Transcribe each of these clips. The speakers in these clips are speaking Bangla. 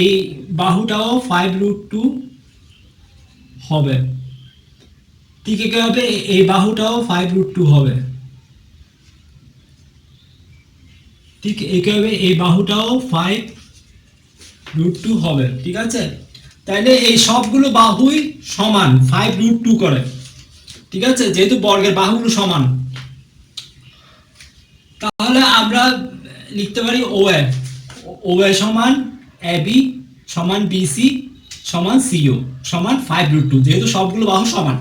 এই বাহুটাও 5√2 হবে। ঠিক কি হবে, এই বাহুটাও 5√2 হবে। ঠিক একইভাবে এই বাহুটাও 5√2 হবে। ঠিক আছে, তাইলে এই সবগুলো বাহুই সমান 5√2 করে। ঠিক আছে, যেহেতু বর্গের বাহুগুলো সমান, তাহলে আমরা লিখতে পারি OA সমান AB সমান BC সমান CO সমান 5√2, যেহেতু সবগুলো বাহু সমান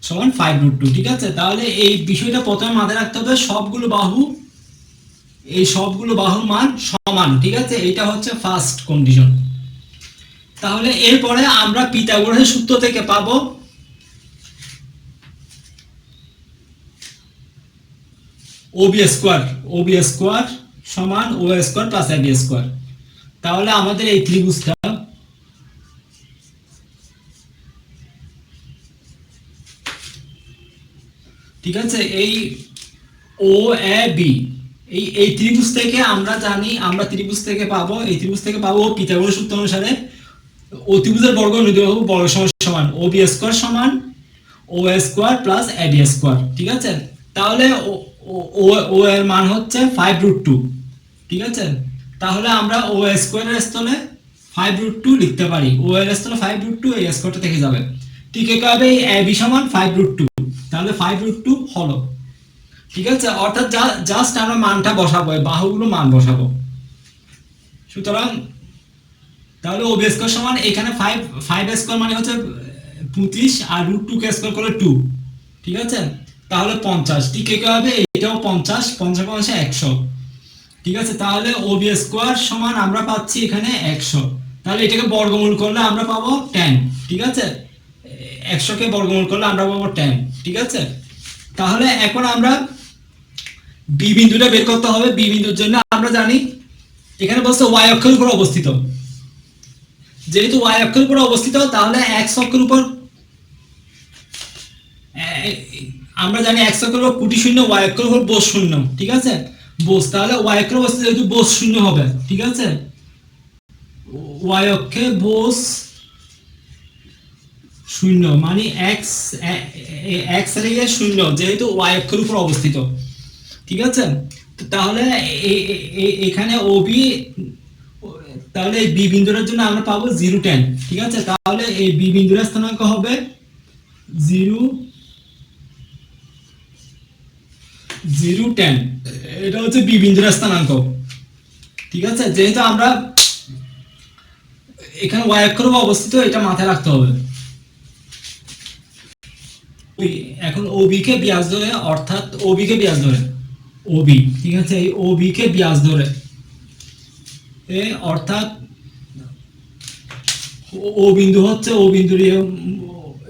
সমান 5√2। ঠিক আছে, তাহলে এই বিষয়টা প্রথমে মাথায় রাখতে হবে, এই সবগুলো বাহুর মান সমান। ঠিক আছে, এটা হচ্ছে ফার্স্ট কন্ডিশন। তাহলে এরপরে আমরা পিথাগোরাসের সূত্র থেকে পাবো OB স্কয়ার সমান OA square plus AB square. তাহলে আমাদের এই ত্রিভুজটা ঠিক আছে, এই OAB এই ত্রিভুজ থেকে আমরা জানি, আমরা ত্রিভুজ থেকে পাবো পিথাগোরাস সূত্র অনুসারে অতিভুজের বর্গ নির্ণয় বর্গ সমান OB স্কয়ার সমান OA square plus AB square. ঠিক আছে, তাহলে ও এর মান হচ্ছে 5√2। ঠিক আছে, তাহলে আমরা OA স্কয়ারের স্থলে 5√2 লিখতে পারি। ও এর স্থলে 5√2, এই স্কয়ারটা থেকে যাবে। ঠিক একইভাবে AB সমান 5√2, তাহলে 5√2 হলো। ঠিক আছে, অর্থাৎ জাস্ট আমরা মানটা বসাবো, বাহুগুলো মান বসাবো। সুতরাং তাহলে OB স্কয়ার সমান এখানে 5 স্কয়ার মানে হচ্ছে 25 আর √2 কে স্কয়ার করলে 2। ঠিক আছে, তাহলে 50। ঠিক একইভাবে এটাও 50, 50 50 100। ঠিক আছে, তাহলে OB স্কয়ার সমান আমরা পাচ্ছি এখানে 100। তাহলে এটাকে বর্গমূল করলে আমরা পাবো 10। ঠিক আছে, 100 কে বর্গমূল করলে আমরা পাবো 10। ঠিক আছে, তাহলে এখন আমরা বি বিন্দুটা বের করতে হবে। বি বিন্দুর জন্য আমরা জানি এখানে বলছে y অক্ষের উপর অবস্থিত। যেহেতু y অক্ষের উপর অবস্থিত, তাহলে x অক্ষের উপর আমরা জানি x অক্ষের উপর কুটি শূন্য, y অক্ষের উপর বোস শূন্য। ঠিক আছে, বোস, তাহলে y অক্ষের অবস্থিত যেহেতু বোস শূন্য হবে। ঠিক আছে, y অক্ষে বোস শূন্য মানে x এর শূন্য, যেহেতু y অক্ষের উপর অবস্থিত। ঠিক আছে, তাহলে এখানে OB, তাহলে এই বি বিন্দুটার জন্য আমরা পাবো 0 10। ঠিক আছে, তাহলে এই বি বিন্দুর স্থানাঙ্ক হবে 0 0 10। এটা হচ্ছে বি বিন্দুর স্থানাঙ্ক। ঠিক আছে, যেহেতু আমরা এখানে y অক্ষের উপর অবস্থিত, এটা মাথায় রাখতে হবে। এখন OB কে ব্যাস ধরে, অর্থাৎ OB কে ব্যাস ধরে OB, ঠিক আছে, এই OB কে ব্যাস ধরে অর্থাৎ ও বিন্দু হচ্ছে ও বিন্দুর,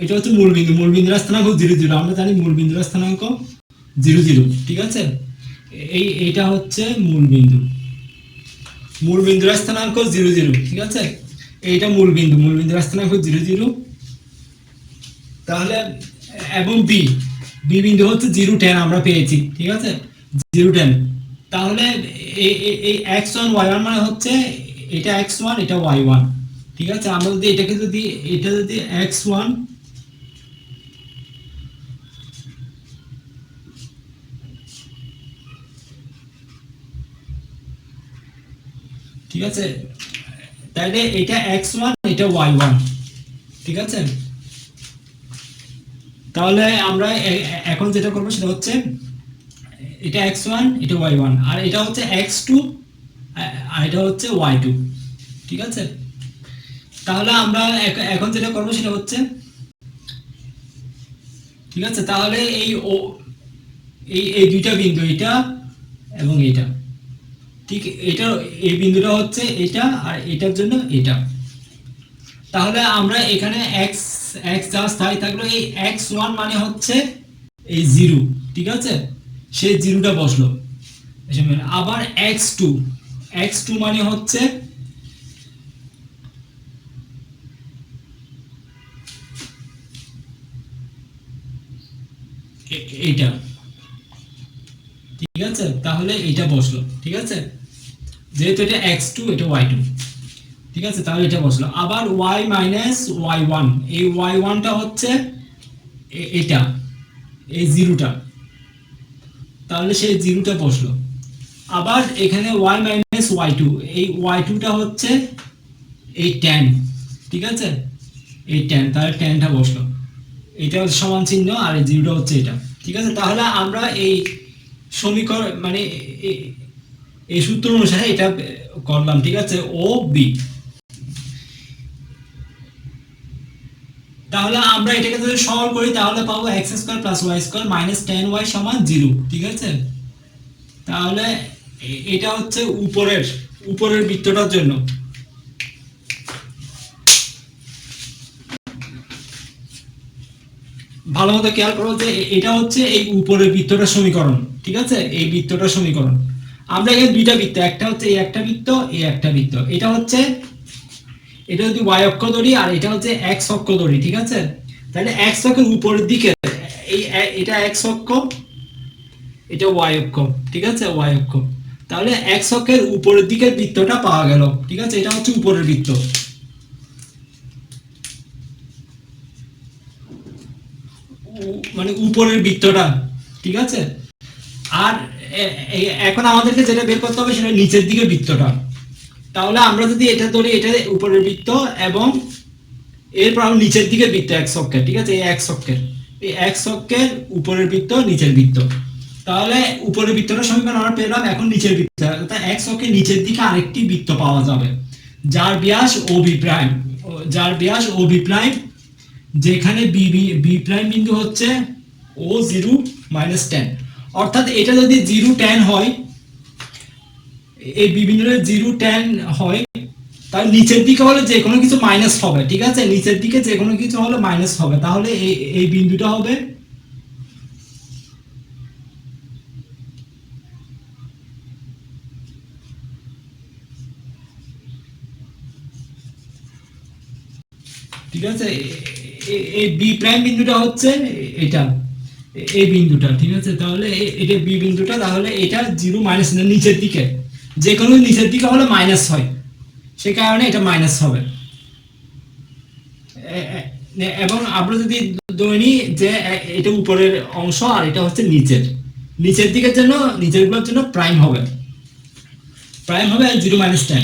এটা হচ্ছে মূল বিন্দু। মূল বিন্দুর স্থানাঙ্ক 0 0, আমরা জানি মূল বিন্দুর স্থানাঙ্ক 0 0। ঠিক আছে, এইটা হচ্ছে মূল বিন্দু। মূল বিন্দুর স্থানাঙ্ক 0 0। ঠিক আছে, এইটা মূল বিন্দুর স্থানাঙ্ক 0 0। তাহলে এবং বি বিন্দু হচ্ছে 0 10 আমরা পেয়েছি। ঠিক আছে, 0 10। তাহলে এই x1 y1 মানে হচ্ছে এটা x1 এটা y1। ঠিক আছে, আমরা যদি এটা যদি x1 ঠিক আছে, তাহলে এটা x1 এটা y1। ঠিক আছে, তাহলে আমরা এখন যেটা করব সেটা হচ্ছে এটা x1 এটা y1, আর এটা হচ্ছে x2 আর এটা হচ্ছে y2। ঠিক আছে, তাহলে আমরা এখন যেটা করব সেটা হচ্ছে, ঠিক আছে, তাহলে এই দুইটা বিন্দু, এটা এবং এটা, ঠিক এটা এই বিন্দুটা হচ্ছে এটা, আর এটার জন্য এটা। তাহলে আমরা এখানে x যা স্থায়ী থাকলো, এই x1 মানে হচ্ছে এই 0। ঠিক আছে, সেই 0টা বসলো। আবার x2 মানে হচ্ছে এইটা। ঠিক আছে, তাহলে এটা বসলো। ঠিক আছে, যেহেতু এটা x2 এটা y2। ঠিক আছে, তাহলে এটা বসলো। আবার y মাইনাস y1, এই y1টা হচ্ছে এটা, এই জিরোটা, তাহলে সেই জিরোটা বসলো। আবার এখানে y মাইনাস y2, এই y2টা হচ্ছে এই tan, ঠিক আছে, এই tan, তাহলে tanটা বসলো। এটা সমান চিহ্ন আর এই জিরোটা হচ্ছে এটা, ঠিক আছে। তাহলে আমরা এই সমীকরণ মানে এই সূত্র অনুসারে এটা করলাম, ঠিক আছে, ও বি। তাহলে আমরা এটাকে যদি সরল করি তাহলে পাবো x square plus y square minus tan y সমান 0, ঠিক আছে। তাহলে এটা হচ্ছে উপরের বৃত্তটার জন্য। ভালো মতো খেয়াল করো যে এটা হচ্ছে এই উপরের বৃত্তটার সমীকরণ, ঠিক আছে, এই বৃত্তটার সমীকরণ। আমরা এখানে দুইটা বৃত্ত, একটা হচ্ছে এই একটা বৃত্ত, এই একটা বৃত্ত, এটা হচ্ছে, এটা যদি y অক্ষ ধরি আর এটা হচ্ছে x অক্ষ ধরি, ঠিক আছে। তাহলে x অক্ষের উপরের দিকে এই এটা x অক্ষ, এটা y অক্ষ, ঠিক আছে, y অক্ষ। তাহলে x অক্ষের উপরের দিকের বৃত্তটা পাওয়া গেল, ঠিক আছে, এটা হচ্ছে উপরের বৃত্ত, মানে উপরের বৃত্তটা, ঠিক আছে। আর এখন আমাদেরকে যেটা বের করতে হবে সেটা নিচের দিকে বৃত্তটা। তাহলে আমরা যদি এটা ধরি, এটা উপরের বৃত্ত এবং এরপর আমরা নিচের দিকে বৃত্ত x অক্ষের, ঠিক আছে, এই x অক্ষের উপরের বৃত্ত নিচের বৃত্ত। তাহলে উপরের বৃত্তটা সমীকরণ আমরা পেলাম, এখন নিচের বৃত্ত, অর্থাৎ x অক্ষের নিচের দিকে আরেকটি বৃত্ত পাওয়া যাবে যার ব্যাস OB প্রাইম, যেখানে বি প্রাইম বিন্দু হচ্ছে O0 মাইনাস tan। অর্থাৎ এটা যদি 0 tan হয়, এই বিন্দুটা 0 tan হয়, তাহলে নিচের দিকে হলে যে কোনো কিছু মাইনাস হবে, ঠিক আছে, নিচের দিকে যে কোনো কিছু হলে মাইনাস হবে। তাহলে এই বিন্দুটা হবে, ঠিক আছে, এই বি প্রাইম বিন্দুটা হচ্ছে এটা, এই বিন্দুটা, ঠিক আছে। তাহলে এটা বি বিন্দুটা, তাহলে এটা 0 মাইনাস, নিচের দিকে যে কোনো নিচের দিকে হলে মাইনাস হয়, সে কারণে এটা মাইনাস হবে। এবং আমরা যদি ধরে নিই যে এটা উপরের অংশ আর এটা হচ্ছে নিচের দিকের জন্য, নিচের গুলোর জন্য প্রাইম হবে, 0 মাইনাস tan।